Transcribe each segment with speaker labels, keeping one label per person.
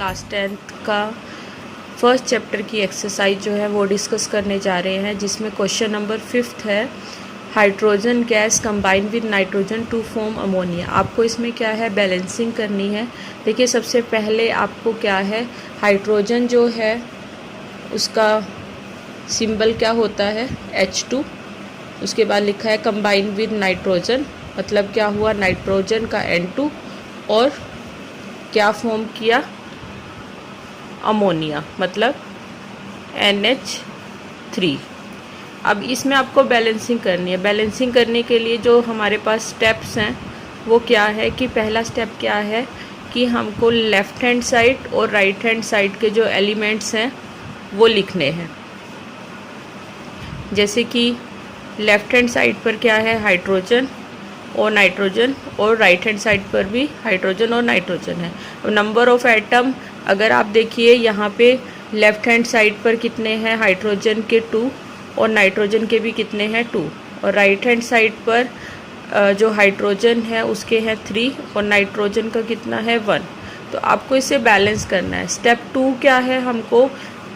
Speaker 1: Class 10th का first chapter की exercise जो है वो डिस्कस करने जा रहे हैं, जिसमें क्वेश्चन नंबर 5 है hydrogen gas combine with nitrogen to form ammonia. आपको इसमें क्या है, बैलेंसिंग करनी है। देखिए सबसे पहले आपको क्या है, हाइड्रोजन जो है उसका सिंबल क्या होता है, H2। उसके बाद लिखा है कंबाइन विद नाइट्रोजन, मतलब क्या हुआ, नाइट्रोजन का N2 और क्या फॉर्म किया, अमोनिया, मतलब NH3। अब इसमें आपको बैलेंसिंग करनी है। बैलेंसिंग करने के लिए जो हमारे पास स्टेप्स हैं वो क्या है कि पहला स्टेप क्या है कि हमको लेफ़्ट हैंड साइड और राइट हैंड साइड के जो एलिमेंट्स हैं वो लिखने हैं। जैसे कि लेफ़्ट हैंड साइड पर क्या है, हाइड्रोजन और नाइट्रोजन, और राइट हैंड साइड पर भी हाइड्रोजन और नाइट्रोजन है। नंबर ऑफ़ एटम अगर आप देखिए यहाँ पे लेफ़्ट हैंड साइड पर कितने हैं, हाइड्रोजन के 2 और नाइट्रोजन के भी कितने हैं, 2, और राइट हैंड साइड पर जो हाइड्रोजन है उसके हैं 3 और नाइट्रोजन का कितना है, 1। तो आपको इसे बैलेंस करना है। स्टेप 2 क्या है, हमको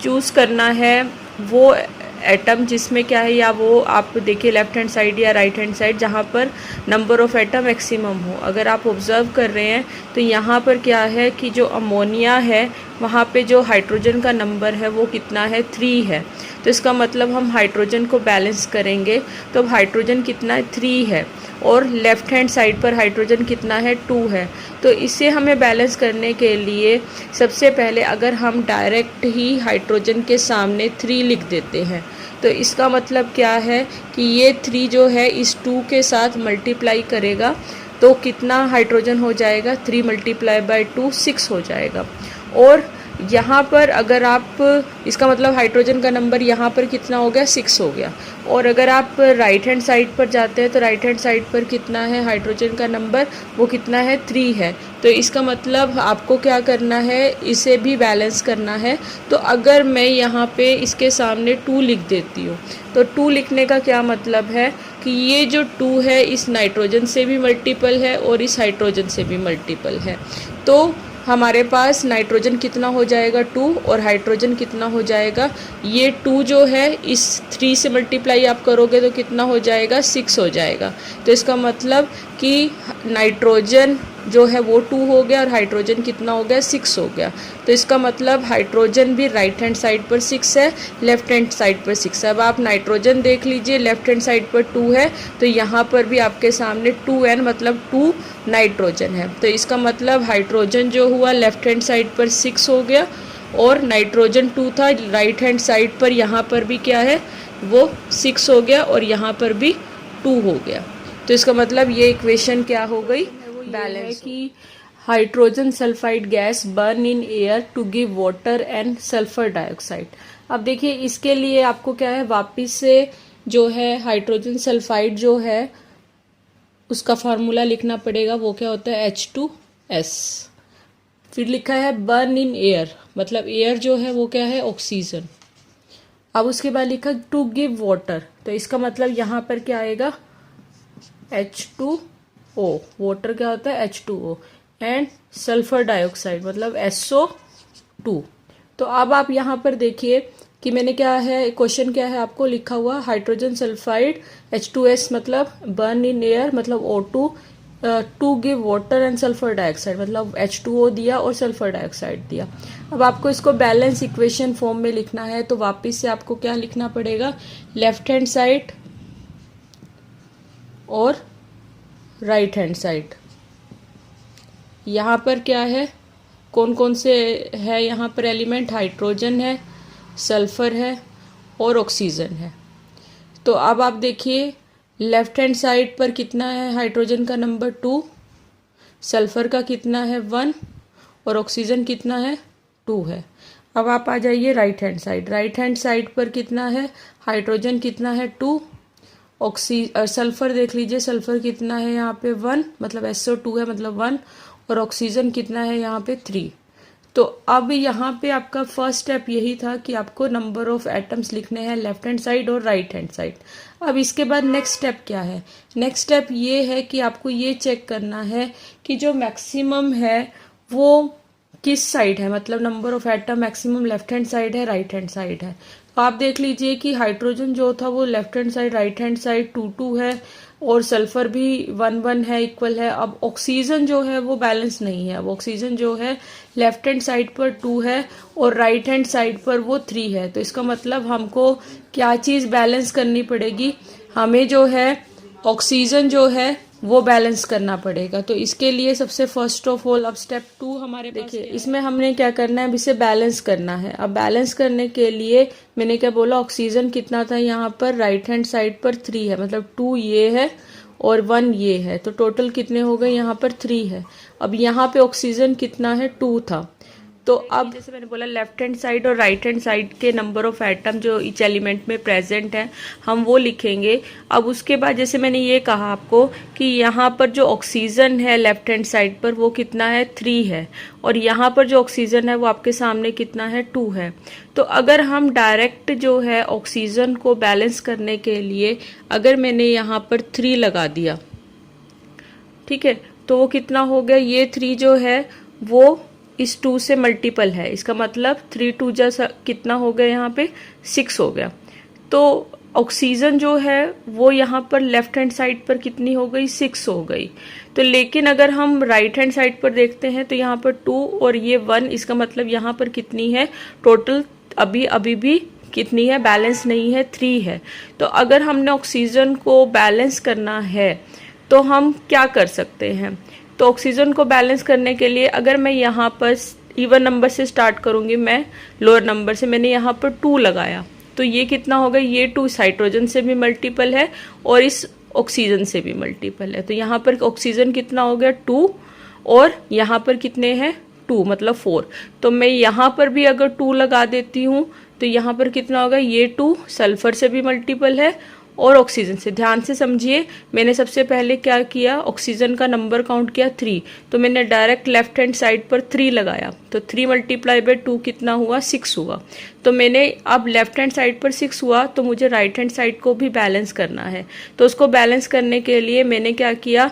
Speaker 1: चूज़ करना है वो एटम जिसमें क्या है, या वो आप देखिए लेफ़्ट हैंड साइड या राइट हैंड साइड जहाँ पर नंबर ऑफ़ एटम मैक्सिमम हो। अगर आप ऑब्ज़र्व कर रहे हैं तो यहाँ पर क्या है कि जो अमोनिया है वहाँ पे जो हाइड्रोजन का नंबर है वो कितना है, 3 है। तो इसका मतलब हम हाइड्रोजन को बैलेंस करेंगे तो अब हाइड्रोजन कितना है, 3 है, और लेफ़्ट हैंड साइड पर हाइड्रोजन कितना है, 2 है। तो इसे हमें बैलेंस करने के लिए सबसे पहले अगर हम डायरेक्ट ही हाइड्रोजन के सामने 3 लिख देते हैं तो इसका मतलब क्या है कि ये 3 जो है इस 2 के साथ मल्टीप्लाई करेगा तो कितना हाइड्रोजन हो जाएगा, 3 मल्टीप्लाई बाय 2 6 हो जाएगा। और यहाँ पर अगर आप, इसका मतलब हाइड्रोजन का नंबर यहाँ पर कितना हो गया, 6 हो गया। और अगर आप राइट हैंड साइड पर जाते हैं तो राइट हैंड साइड पर कितना है, हाइड्रोजन का नंबर वो कितना है, 3 है। तो इसका मतलब आपको क्या करना है, इसे भी बैलेंस करना है। तो अगर मैं यहाँ पे इसके सामने 2 लिख देती हूँ तो 2 लिखने का क्या मतलब है कि ये जो 2 है इस नाइट्रोजन से भी मल्टीपल है और इस हाइड्रोजन से भी मल्टीपल है। तो हमारे पास नाइट्रोजन कितना हो जाएगा, 2, और हाइड्रोजन कितना हो जाएगा, ये 2 जो है इस 3 से मल्टीप्लाई आप करोगे तो कितना हो जाएगा, 6 हो जाएगा। तो इसका मतलब कि नाइट्रोजन जो है वो 2 हो गया और हाइड्रोजन कितना हो गया, 6 हो गया। तो इसका मतलब हाइड्रोजन भी राइट हैंड साइड पर 6 है, लेफ़्ट हैंड साइड पर 6 है। अब आप नाइट्रोजन देख लीजिए, लेफ़्ट हैंड साइड पर 2 है तो यहाँ पर भी आपके सामने 2n मतलब 2 नाइट्रोजन है। तो इसका मतलब हाइड्रोजन जो हुआ लेफ़्ट हैंड साइड पर 6 हो गया और नाइट्रोजन 2 था राइट हैंड साइड पर, यहाँ पर भी क्या है वो 6 हो गया और यहाँ पर भी 2 हो गया। तो इसका मतलब ये इक्वेशन क्या हो गई, बैलेंस। कि hydrogen sulphide gas burn in air to give water and sulphur dioxide. अब देखिए इसके लिए आपको क्या है, वापिस से जो है हाइड्रोजन सल्फाइड जो है उसका फार्मूला लिखना पड़ेगा। वो क्या होता है, H2S। फिर लिखा है बर्न इन एयर, मतलब एयर जो है वो क्या है, ऑक्सीजन। अब उसके बाद लिखा टू गिव वाटर, तो इसका मतलब यहाँ पर क्या आएगा, H2O। वाटर क्या होता है, H2O, एंड सल्फर डाइऑक्साइड मतलब SO2। तो अब आप यहाँ पर देखिए कि मैंने क्या है, क्वेश्चन क्या है आपको लिखा हुआ, हाइड्रोजन सल्फाइड H2S मतलब बर्न इन एयर मतलब O2 to give water and sulphur dioxide मतलब H2O दिया और सल्फर डाइऑक्साइड दिया। अब आपको इसको बैलेंस इक्वेशन फॉर्म में लिखना है तो वापस से आपको क्या लिखना पड़ेगा, लेफ्ट हैंड साइड और राइट हैंड साइड। यहाँ पर क्या है, कौन कौन से है यहाँ पर एलिमेंट, हाइड्रोजन है, सल्फर है और ऑक्सीजन है। तो अब आप देखिए लेफ्ट हैंड साइड पर कितना है, हाइड्रोजन का नंबर 2, सल्फर का कितना है 1 और ऑक्सीजन कितना है 2 है। अब आप आ जाइए right hand side. Right hand side पर कितना है, हाइड्रोजन कितना है 2, सल्फर देख लीजिए, सल्फर कितना है यहाँ पे 1 मतलब SO2 है मतलब 1, और ऑक्सीजन कितना है यहाँ पे 3। तो अब यहाँ पे आपका फर्स्ट स्टेप यही था कि आपको नंबर ऑफ एटम्स लिखने हैं लेफ्ट हैंड साइड और राइट हैंड साइड। अब इसके बाद नेक्स्ट स्टेप क्या है, नेक्स्ट स्टेप ये है कि आपको ये चेक करना है कि जो मैक्सिमम है वो किस साइड है, मतलब number of atom maximum left hand side है राइट हैंड साइड है। तो आप देख लीजिए कि हाइड्रोजन जो था वो left hand side right hand side 2 2 है, और सल्फर भी 1 1 है, इक्वल है। अब ऑक्सीजन जो है वो बैलेंस नहीं है। अब ऑक्सीजन जो है लेफ्ट हैंड साइड पर 2 है और राइट हैंड साइड पर वो 3 है। तो इसका मतलब हमको क्या चीज़ बैलेंस करनी पड़ेगी, हमें जो है ऑक्सीजन जो है वो बैलेंस करना पड़ेगा। तो इसके लिए सबसे फर्स्ट ऑफ ऑल अब स्टेप 2 हमारे पास देखिए, इसमें हमने क्या करना है, अब इसे बैलेंस करना है। अब बैलेंस करने के लिए मैंने क्या बोला, ऑक्सीजन कितना था यहाँ पर राइट हैंड साइड पर 3 है, मतलब 2 ये है और 1 ये है, तो टोटल कितने हो गए, यहाँ पर 3 है। अब यहाँ पे ऑक्सीजन कितना है, 2 था। तो अब जैसे मैंने बोला लेफ्ट हैंड साइड और राइट हैंड साइड के नंबर ऑफ एटम जो ईच एलिमेंट में प्रेजेंट है हम वो लिखेंगे। अब उसके बाद जैसे मैंने ये कहा आपको कि यहाँ पर जो ऑक्सीजन है लेफ्ट हैंड साइड पर वो कितना है, 3 है, और यहाँ पर जो ऑक्सीजन है वो आपके सामने कितना है, 2 है। तो अगर हम डायरेक्ट जो है ऑक्सीजन को बैलेंस करने के लिए अगर मैंने यहाँ पर 3 लगा दिया, ठीक है, तो वो कितना हो गया, ये 3 जो है वो इस 2 से मल्टीपल है। इसका मतलब 3 2 जैसा कितना हो गया, यहाँ पे 6 हो गया। तो ऑक्सीजन जो है वो यहाँ पर लेफ्ट हैंड साइड पर कितनी हो गई, 6 हो गई। तो लेकिन अगर हम राइट हैंड साइड पर देखते हैं तो यहाँ पर 2 और ये 1, इसका मतलब यहाँ पर कितनी है टोटल, अभी भी कितनी है, बैलेंस नहीं है, 3 है। तो अगर हमने ऑक्सीजन को बैलेंस करना है तो हम क्या कर सकते हैं, तो ऑक्सीजन को बैलेंस करने के लिए अगर मैं यहाँ पर इवन नंबर से स्टार्ट करूंगी, मैं लोअर नंबर से, मैंने यहाँ पर 2 लगाया, तो ये कितना होगा, ये 2 इस हाइड्रोजन से भी मल्टीपल है और इस ऑक्सीजन से भी मल्टीपल है। तो यहाँ पर ऑक्सीजन कितना हो गया, 2, और यहाँ पर कितने हैं, 2, मतलब 4। तो मैं यहाँ पर भी अगर 2 लगा देती हूँ तो यहाँ पर कितना होगा, ये 2 सल्फर से भी मल्टीपल है और ऑक्सीजन से। ध्यान से समझिए, मैंने सबसे पहले क्या किया, ऑक्सीजन का नंबर काउंट किया 3, तो मैंने डायरेक्ट लेफ्ट हैंड साइड पर 3 लगाया, तो 3 मल्टीप्लाई बाय 2 कितना हुआ, 6 हुआ। तो मैंने अब लेफ्ट हैंड साइड पर 6 हुआ, तो मुझे राइट हैंड साइड को भी बैलेंस करना है। तो उसको बैलेंस करने के लिए मैंने क्या किया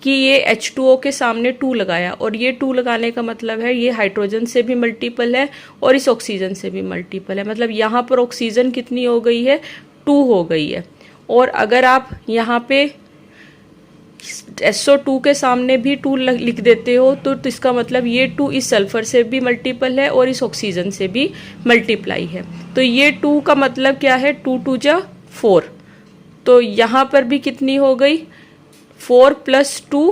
Speaker 1: कि ये H2O के सामने 2 लगाया, और ये 2 लगाने का मतलब है ये हाइड्रोजन से भी मल्टीपल है और इस ऑक्सीजन से भी मल्टीपल है। मतलब यहाँ पर ऑक्सीजन कितनी हो गई है, 2 हो गई है। और अगर आप यहाँ पे SO2 के सामने भी 2 लिख देते हो तो इसका मतलब ये 2 इस सल्फर से भी मल्टीपल है और इस ऑक्सीजन से भी मल्टीप्लाई है। तो ये 2 का मतलब क्या है, 2 2 जा 4, तो यहाँ पर भी कितनी हो गई, 4 + 2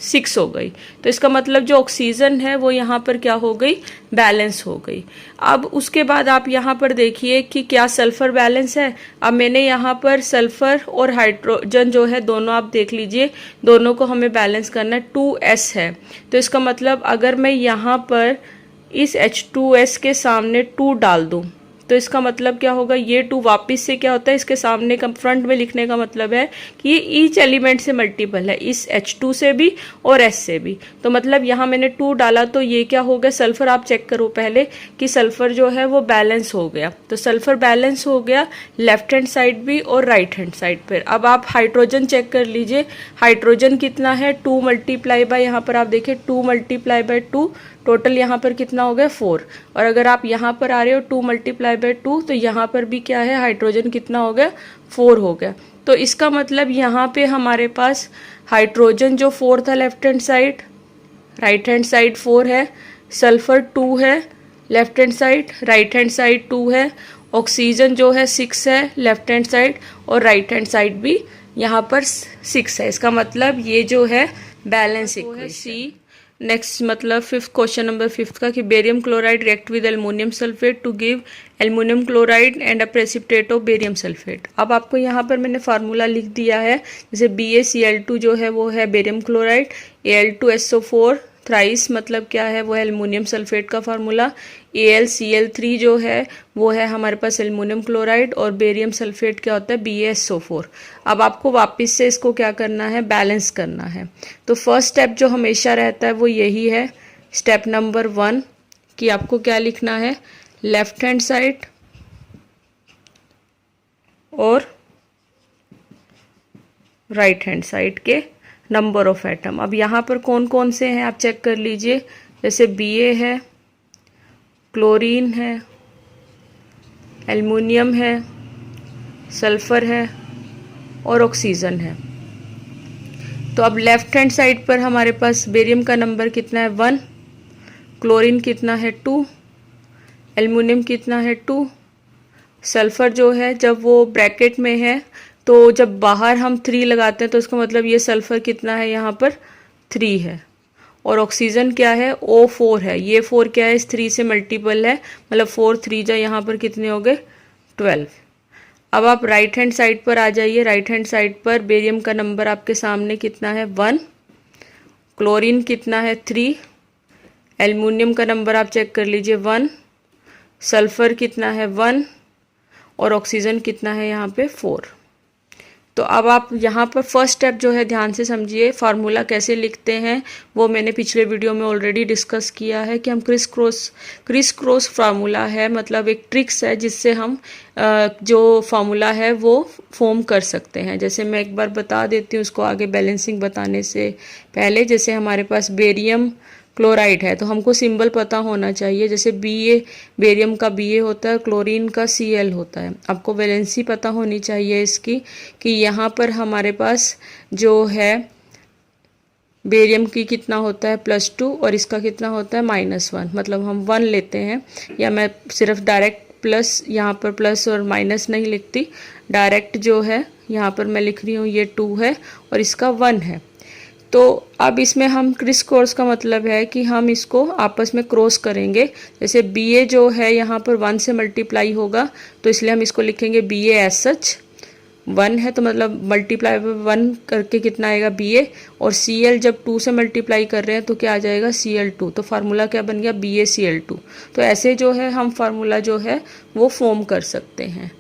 Speaker 1: 6 हो गई। तो इसका मतलब जो ऑक्सीजन है वो यहाँ पर क्या हो गई, बैलेंस हो गई। अब उसके बाद आप यहाँ पर देखिए कि क्या सल्फर बैलेंस है। अब मैंने यहाँ पर सल्फर और हाइड्रोजन जो है दोनों आप देख लीजिए, दोनों को हमें बैलेंस करना है, 2s है। तो इसका मतलब अगर मैं यहाँ पर इस H2S के सामने 2 डाल दूँ तो इसका मतलब क्या होगा, ये 2 वापस से क्या होता है, इसके सामने का फ्रंट में लिखने का मतलब है कि ये ईच एलिमेंट से मल्टीपल है, इस H2 से भी और S से भी। तो मतलब यहाँ मैंने 2 डाला तो ये क्या हो गया, सल्फर आप चेक करो पहले कि सल्फर जो है वो बैलेंस हो गया। तो सल्फर बैलेंस हो गया लेफ्ट हैंड साइड भी और राइट हैंड साइड पर। अब आप हाइड्रोजन चेक कर लीजिए, हाइड्रोजन कितना है, 2 मल्टीप्लाई बाय, यहाँ पर आप देखें 2 मल्टीप्लाई बाय 2, टोटल यहाँ पर कितना हो गया, 4। और अगर आप यहाँ पर आ रहे हो 2 मल्टीप्लाई बाय 2, तो यहाँ पर भी क्या है, हाइड्रोजन कितना हो गया, 4 हो गया। तो इसका मतलब यहाँ पे हमारे पास हाइड्रोजन जो 4 था left hand side, right hand side 4 है, सल्फर 2 है left hand side, right hand side 2 है, ऑक्सीजन जो है 6 है लेफ्ट हैंड साइड और राइट हैंड साइड भी यहाँ पर 6 है। इसका मतलब ये जो है बैलेंस इक्वेशन। नेक्स्ट मतलब फिफ्थ क्वेश्चन नंबर 5 का कि barium chloride react with aluminium sulphate to give aluminium chloride and a precipitate of barium sulphate. अब आपको यहाँ पर मैंने फार्मूला लिख दिया है, जैसे BaCl2 जो है वो है बेरियम क्लोराइड, Al2SO4 थ्राइस मतलब क्या है, वो है एल्युमिनियम सल्फेट का फार्मूला, AlCl3 जो है वो है हमारे पास एल्युमिनियम क्लोराइड, और बेरियम सल्फेट क्या होता है, BaSO4। अब आपको वापस से इसको क्या करना है, बैलेंस करना है। तो फर्स्ट स्टेप जो हमेशा रहता है वो यही है, स्टेप नंबर 1, कि आपको क्या लिखना है, लेफ्ट हैंड साइड और राइट हैंड साइड के नंबर ऑफ एटम। अब यहाँ पर कौन कौन से हैं आप चेक कर लीजिए, जैसे Ba है, क्लोरीन है, एल्युमिनियम है, सल्फ़र है और ऑक्सीजन है। तो अब लेफ़्ट हैंड साइड पर हमारे पास बेरियम का नंबर कितना है 1, क्लोरीन कितना है 2, एल्युमिनियम कितना है 2, सल्फ़र जो है जब वो ब्रैकेट में है तो जब बाहर हम 3 लगाते हैं तो इसका मतलब ये सल्फ़र कितना है यहाँ पर 3 है। और ऑक्सीजन क्या है O4 है, ये 4 क्या है इस 3 से मल्टीपल है, मतलब 4 3 जा यहाँ पर कितने हो गए 12। अब आप राइट हैंड साइड पर आ जाइए। राइट हैंड साइड पर बेरियम का नंबर आपके सामने कितना है 1, क्लोरीन कितना है 3, एल्युमिनियम का नंबर आप चेक कर लीजिए 1, सल्फ़र कितना है 1 और ऑक्सीजन कितना है यहाँ पे 4। तो अब आप यहाँ पर फर्स्ट स्टेप जो है ध्यान से समझिए, फार्मूला कैसे लिखते हैं वो मैंने पिछले वीडियो में ऑलरेडी डिस्कस किया है कि हम क्रिस क्रॉस फार्मूला है, मतलब एक ट्रिक्स है जिससे हम जो फार्मूला है वो फॉर्म कर सकते हैं। जैसे मैं एक बार बता देती हूँ उसको आगे बैलेंसिंग बताने से पहले। जैसे हमारे पास बेरियम क्लोराइड है तो हमको सिंबल पता होना चाहिए, जैसे Ba बेरियम का Ba होता है, क्लोरीन का Cl होता है। आपको वैलेंसी पता होनी चाहिए इसकी कि यहाँ पर हमारे पास जो है बेरियम की कितना होता है +2 और इसका कितना होता है -1, मतलब हम 1 लेते हैं, या मैं सिर्फ डायरेक्ट प्लस यहाँ पर प्लस और माइनस नहीं लिखती, डायरेक्ट जो है यहाँ पर मैं लिख रही हूँ ये 2 है और इसका 1 है। तो अब इसमें हम क्रिस क्रॉस का मतलब है कि हम इसको आपस में क्रॉस करेंगे। जैसे Ba जो है यहाँ पर 1 से मल्टीप्लाई होगा तो इसलिए हम इसको लिखेंगे Ba एज सच 1 है, तो मतलब मल्टीप्लाई 1 करके कितना आएगा Ba, और Cl जब 2 से मल्टीप्लाई कर रहे हैं तो क्या आ जाएगा Cl2, तो फार्मूला क्या बन गया BaCl2। तो ऐसे जो है हम फार्मूला जो है वो फॉर्म कर सकते हैं।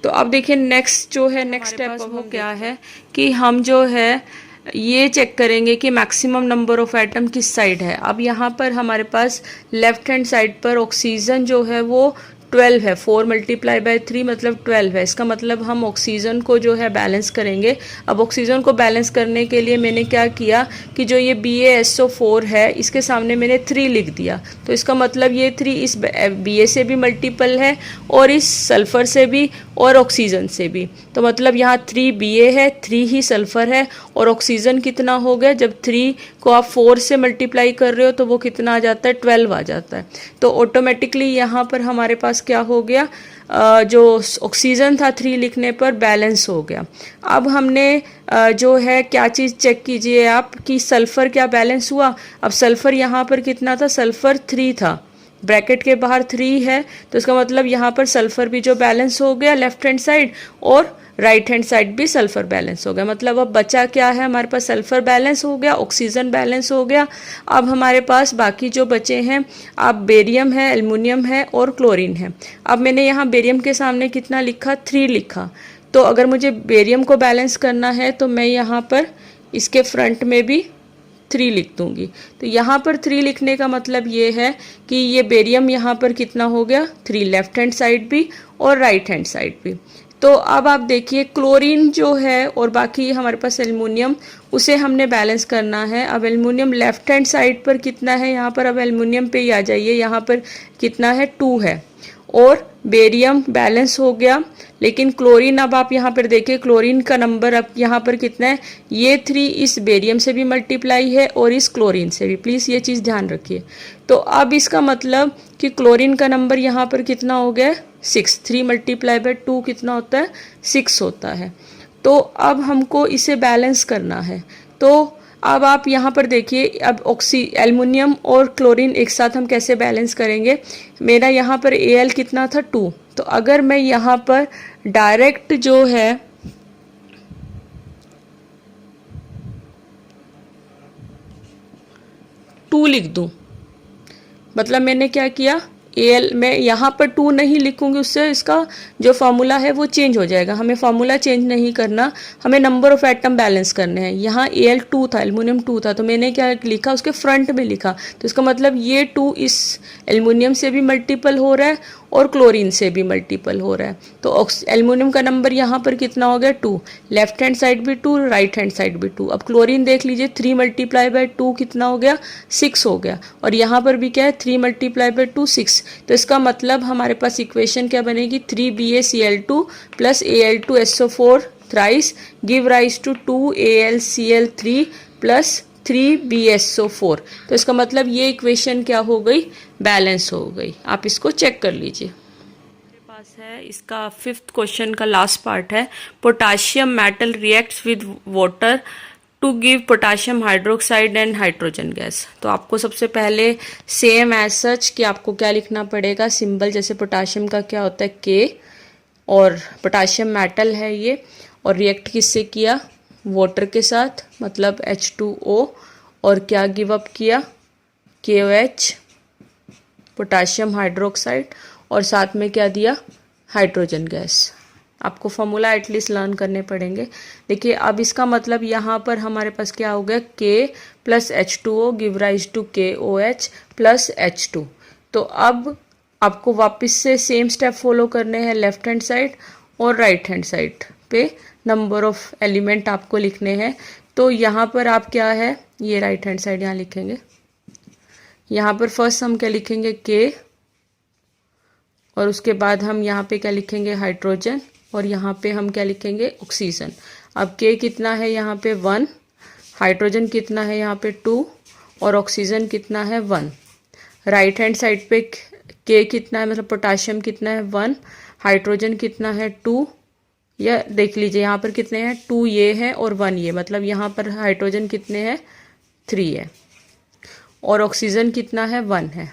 Speaker 1: तो अब देखिए नेक्स्ट जो है नेक्स्ट स्टेप वो क्या है कि हम जो है ये चेक करेंगे कि मैक्सिमम नंबर ऑफ एटम किस साइड है। अब यहाँ पर हमारे पास लेफ्ट हैंड साइड पर ऑक्सीजन जो है वो 12 है, 4 × 3 मतलब 12 है। इसका मतलब हम ऑक्सीजन को जो है बैलेंस करेंगे। अब ऑक्सीजन को बैलेंस करने के लिए मैंने क्या किया कि जो ये BaSO4 है इसके सामने मैंने 3 लिख दिया, तो इसका मतलब ये 3 इस Ba से भी मल्टीपल है और इस सल्फ़र से भी और ऑक्सीजन से भी। तो मतलब यहाँ 3 Ba है, 3 ही सल्फ़र है और ऑक्सीजन कितना हो गया, जब 3 को आप 4 से मल्टीप्लाई कर रहे हो तो वो कितना आ जाता है 12 आ जाता है। तो ऑटोमेटिकली यहाँ पर हमारे पास क्या हो गया, जो ऑक्सीजन था 3 लिखने पर बैलेंस हो गया। अब हमने जो है क्या चीज़ चेक कीजिए आप कि सल्फ़र क्या बैलेंस हुआ। अब सल्फ़र यहाँ पर कितना था, सल्फ़र 3 था, ब्रैकेट के बाहर 3 है, तो इसका मतलब यहाँ पर सल्फ़र भी जो बैलेंस हो गया लेफ्ट हैंड साइड और राइट हैंड साइड भी सल्फ़र बैलेंस हो गया। मतलब अब बचा क्या है, हमारे पास सल्फ़र बैलेंस हो गया, ऑक्सीजन बैलेंस हो गया। अब हमारे पास बाकी जो बचे हैं अब बेरियम है, एल्युमिनियम है और क्लोरीन है। अब मैंने यहाँ बेरियम के सामने कितना लिखा, 3 लिखा। तो अगर मुझे बेरियम को बैलेंस करना है तो मैं यहाँ पर इसके फ्रंट में भी 3 लिख दूंगी। तो यहाँ पर 3 लिखने का मतलब ये है कि ये बेरियम यहाँ पर कितना हो गया 3, लेफ्ट हैंड साइड भी और राइट हैंड साइड भी। तो अब आप देखिए क्लोरीन जो है और बाकी हमारे पास एल्युमिनियम, उसे हमने बैलेंस करना है। अब एल्युमिनियम लेफ्ट हैंड साइड पर कितना है, यहाँ पर अब एल्युमिनियम पे ही आ जाइए, यहाँ पर कितना है 2 है और बेरियम बैलेंस हो गया। लेकिन क्लोरीन, अब आप यहाँ पर देखिए क्लोरीन का नंबर अब यहाँ पर कितना है, ये 3 इस बेरियम से भी मल्टीप्लाई है और इस क्लोरीन से भी, प्लीज़ ये चीज़ ध्यान रखिए। तो अब इसका मतलब कि क्लोरीन का नंबर यहाँ पर कितना हो गया 6, 3 × 2 कितना होता है 6 होता है। तो अब हमको इसे बैलेंस करना है। तो अब आप यहाँ पर देखिए, अब एल्युमिनियम और क्लोरीन एक साथ हम कैसे बैलेंस करेंगे। मेरा यहाँ पर Al कितना था 2, तो अगर मैं यहाँ पर डायरेक्ट जो है टू लिख दूँ, मतलब मैंने क्या किया, Al मैं यहाँ पर 2 नहीं लिखूंगी, उससे इसका जो फार्मूला है वो चेंज हो जाएगा। हमें फार्मूला चेंज नहीं करना, हमें नंबर ऑफ एटम बैलेंस करने हैं। यहाँ Al 2 था, एल्युमिनियम 2 था, तो मैंने क्या लिखा, उसके फ्रंट में लिखा। तो इसका मतलब ये 2 इस एल्युमिनियम से भी मल्टीपल हो रहा है और क्लोरीन से भी मल्टीपल हो रहा है। तो एल्युमिनियम का नंबर यहाँ पर कितना हो गया 2, लेफ्ट हैंड साइड भी 2, राइट हैंड साइड भी 2। अब क्लोरीन देख लीजिए 3 मल्टीप्लाई बाय 2 कितना हो गया 6 हो गया, और यहाँ पर भी क्या है 3 मल्टीप्लाई बाय 2 6। तो इसका मतलब हमारे पास इक्वेशन क्या बनेगी 3BaCl2 plus Al2SO4 thrice give rise to 2AlCl3 plus 3BsO4। तो इसका मतलब ये इक्वेशन क्या हो गई बैलेंस हो गई। आप इसको चेक कर लीजिए। मेरे पास है इसका 5th क्वेश्चन का लास्ट पार्ट है, potassium metal reacts with water to give potassium hydroxide and hydrogen gas. तो आपको सबसे पहले सेम एज सच कि आपको क्या लिखना पड़ेगा, सिंबल जैसे पोटाशियम का क्या होता है K, और पोटाशियम मेटल है ये, और रिएक्ट किससे किया वाटर के साथ मतलब H2O, और क्या गिव अप किया KOH पोटाशियम हाइड्रोक्साइड, और साथ में क्या दिया हाइड्रोजन गैस। आपको फॉर्मूला एटलीस्ट लर्न करने पड़ेंगे। देखिए अब इसका मतलब यहाँ पर हमारे पास क्या हो गया K plus H2O give rise to KOH plus H2। तो अब आपको वापस से सेम स्टेप फॉलो करने हैं लेफ्ट हैंड साइड और राइट हैंड साइड पे नंबर ऑफ एलिमेंट आपको लिखने हैं। तो यहाँ पर आप क्या है ये राइट हैंड साइड यहाँ लिखेंगे, यहाँ पर फर्स्ट हम क्या लिखेंगे K, और उसके बाद हम यहाँ पे क्या लिखेंगे हाइड्रोजन, और यहाँ पे हम क्या लिखेंगे ऑक्सीजन। अब K कितना है यहाँ पे 1, हाइड्रोजन कितना है यहाँ पे 2, और ऑक्सीजन कितना है 1। राइट हैंड साइड पे K कितना है मतलब पोटाशियम कितना है 1, हाइड्रोजन कितना है 2, या देख लीजिए यहाँ पर कितने हैं 2 ये है और 1 ये, मतलब यहाँ पर हाइड्रोजन कितने हैं 3 है, और ऑक्सीजन कितना है 1 है।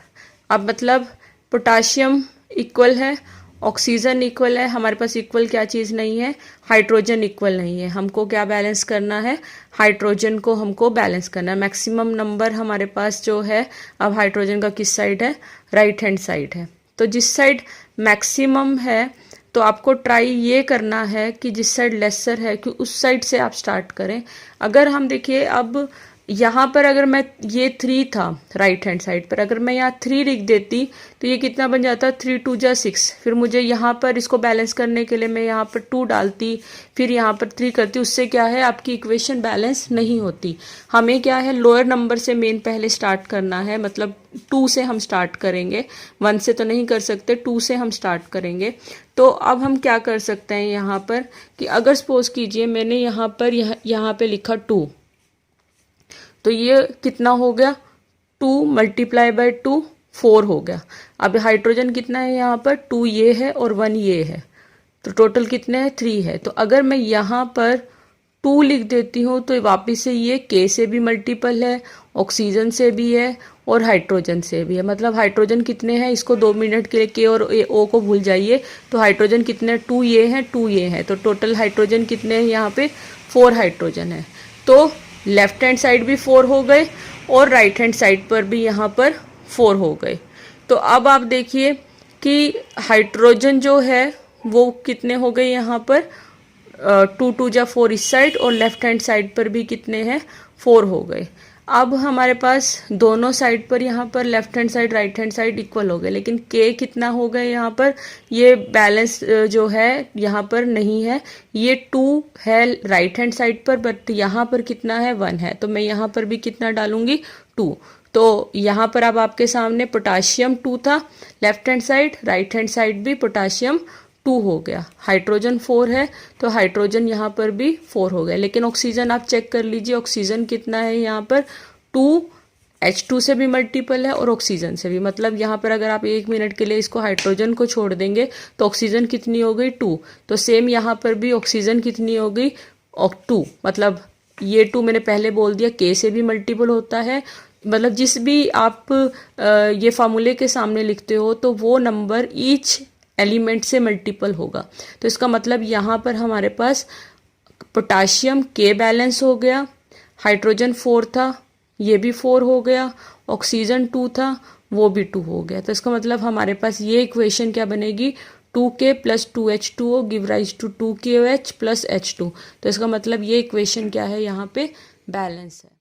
Speaker 1: अब मतलब पोटाशियम इक्वल है, ऑक्सीजन इक्वल है, हमारे पास इक्वल क्या चीज़ नहीं है हाइड्रोजन इक्वल नहीं है। हमको क्या बैलेंस करना है हाइड्रोजन को हमको बैलेंस करना है। मैक्सिमम नंबर हमारे पास जो है अब हाइड्रोजन का किस साइड है राइट हैंड साइड है। तो जिस साइड मैक्सिमम है तो आपको ट्राई ये करना है कि जिस साइड लेसर है कि उस साइड से आप स्टार्ट करें। अगर हम देखिए अब यहाँ पर अगर मैं ये 3 था राइट हैंड साइड पर, अगर मैं यहाँ 3 लिख देती तो ये कितना बन जाता 3 2 जा 6। फिर मुझे यहाँ पर इसको बैलेंस करने के लिए मैं यहाँ पर 2 डालती, फिर यहाँ पर 3 करती, उससे क्या है आपकी इक्वेशन बैलेंस नहीं होती। हमें क्या है लोअर नंबर से मेन पहले स्टार्ट करना है, मतलब 2 से हम स्टार्ट करेंगे, 1 से तो नहीं कर सकते, 2 से हम स्टार्ट करेंगे। तो अब हम क्या कर सकते हैं यहाँ पर कि अगर सपोज कीजिए मैंने यहाँ पर यहाँ पे लिखा 2, तो ये कितना हो गया 2 मल्टीप्लाई बाय 2 4 हो गया। अब हाइड्रोजन कितना है यहाँ पर 2 ये है और 1 ये है, तो टोटल कितने हैं 3 है। तो अगर मैं यहाँ पर 2 लिख देती हूँ तो वापिस से ये K से भी मल्टीपल है, ऑक्सीजन से भी है और हाइड्रोजन से भी है। मतलब हाइड्रोजन कितने हैं इसको 2 मिनट के लिए K और O को भूल जाइए, तो हाइड्रोजन कितने 2 ये हैं 2 ये हैं, तो टोटल हाइड्रोजन कितने हैं यहाँ पे 4 हाइड्रोजन है। तो लेफ्ट हैंड साइड भी 4 हो गए और राइट हैंड साइड पर भी यहाँ पर 4 हो गए। तो अब आप देखिए कि हाइड्रोजन जो है वो कितने हो गए यहाँ पर 2 2 जा 4 इस साइड, और लेफ्ट हैंड साइड पर भी कितने हैं 4 हो गए। अब हमारे पास दोनों साइड पर यहाँ पर left hand side right hand side equal हो गए, लेकिन K कितना हो गए यहाँ पर ये बैलेंस जो है यहाँ पर नहीं है। ये 2 है राइट हैंड साइड पर, बट यहाँ पर कितना है 1 है, तो मैं यहाँ पर भी कितना डालूंगी 2। तो यहाँ पर अब आपके सामने पोटाशियम 2 था left hand side, right hand side भी पोटाशियम 2 हो गया, हाइड्रोजन 4 है तो हाइड्रोजन यहाँ पर भी 4 हो गया। लेकिन ऑक्सीजन आप चेक कर लीजिए, ऑक्सीजन कितना है यहाँ पर 2 H2 से भी मल्टीपल है और ऑक्सीजन से भी। मतलब यहाँ पर अगर आप 1 मिनट के लिए इसको हाइड्रोजन को छोड़ देंगे तो ऑक्सीजन कितनी हो गई 2। तो सेम यहाँ पर भी ऑक्सीजन कितनी हो गई 2। मतलब ये 2 मैंने पहले बोल दिया K से भी मल्टीपल होता है। मतलब जिस भी आप ये फार्मूले के सामने लिखते हो तो वो नंबर ईच एलिमेंट से मल्टीपल होगा। तो इसका मतलब यहाँ पर हमारे पास पोटाशियम K बैलेंस हो गया, हाइड्रोजन 4 था ये भी 4 हो गया, ऑक्सीजन 2 था वो भी 2 हो गया। तो इसका मतलब हमारे पास ये इक्वेशन क्या बनेगी 2K plus 2H2O give rise to 2KOH plus H2। तो इसका मतलब ये इक्वेशन क्या है यहाँ पे बैलेंस है।